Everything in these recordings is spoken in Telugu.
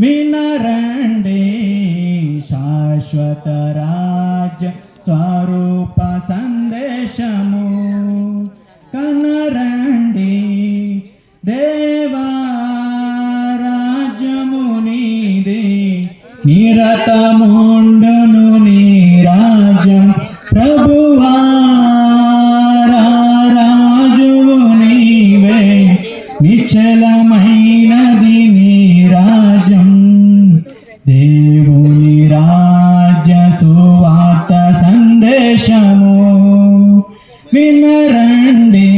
వినరండి శాశ్వత రాజ్య స్వరూప సందేశము కనరండి దేవా రాజ్యము నీది నిరతముండును నీ రాజ్యం ప్రభువా రాజువు నీవే నిశ్చలమైనది నీ రాజ్యం దేవుని రాజ్య సువార్త సందేశము వినరండి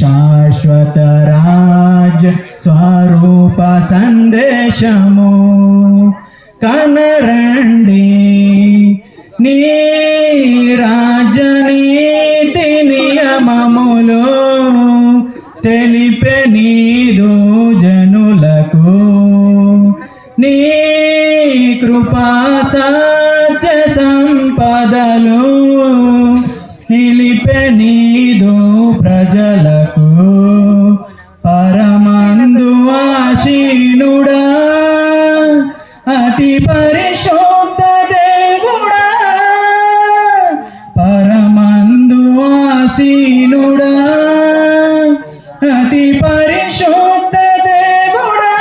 శాశ్వత రాజ్య స్వరూప సందేశము కనరండి నీ రాజనీతి నియమములు తెలిపే నీదు జనులకు నీ కృపా సత్య సంపదలు నిలిపే నీదు ప్రజలకు పరమందు ఆశీనుడా అతి పరిశుద్ధ దేవుడా పరమందు ఆశీనుడా అతి పరిశుద్ధ దేవుడా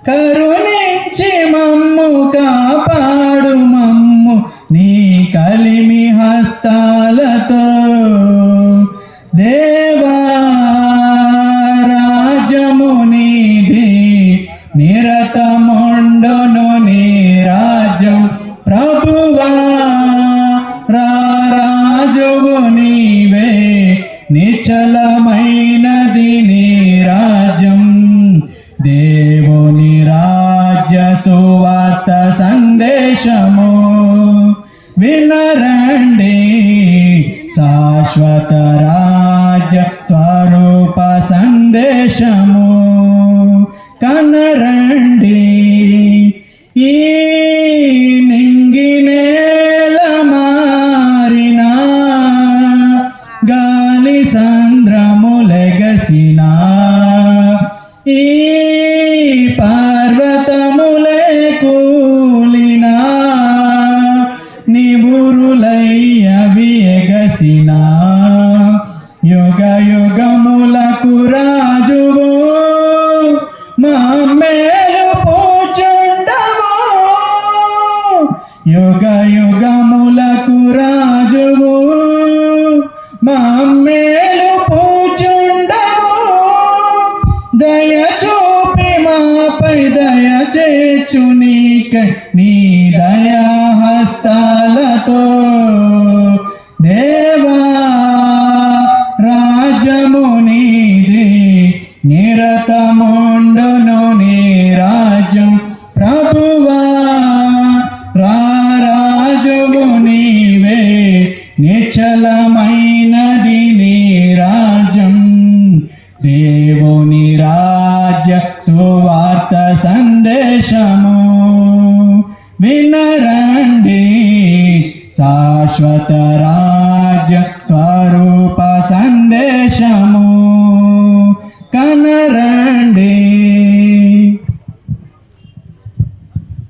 కరుణించి మమ్ము కాపాడు మమ్ము నీ కలిమి హస్తాలతో దేవా రాజ్యము నీది నిరతముండును నీ రాజ్యం ప్రభువా రాజువు నీవే నిశ్చలమైనది నీ రాజ్యం దేవుని రాజ్య సువార్త సందేశము వినరండి శాశ్వత రాజ్య స్వరూప సందేశము కనరండి ఈ నింగి నేల మారిన గాలి సంద్రములెగసిన ఈ పర్వతములే కూలిన నివురులయ్యవి ఎగసిన యుగ యుగములకు రాజువు మా మేలు పూచుండవు యుగ యుగములకు రాజువు మా మేలు పూచుండవు దయ చూపి మాపై దయ చేచు నీకై నీ దయా హస్తాలతో దేవా రాజ్యము నీది నిరతముండును నీ రాజ్యం ప్రభువా రాజువు నీవే నిశ్చలమైనది నీ రాజ్యం దేవుని రాజ్య సువార్త సందేశము వినరండి శాశ్వత రాజ్య స్వరూప సందేశము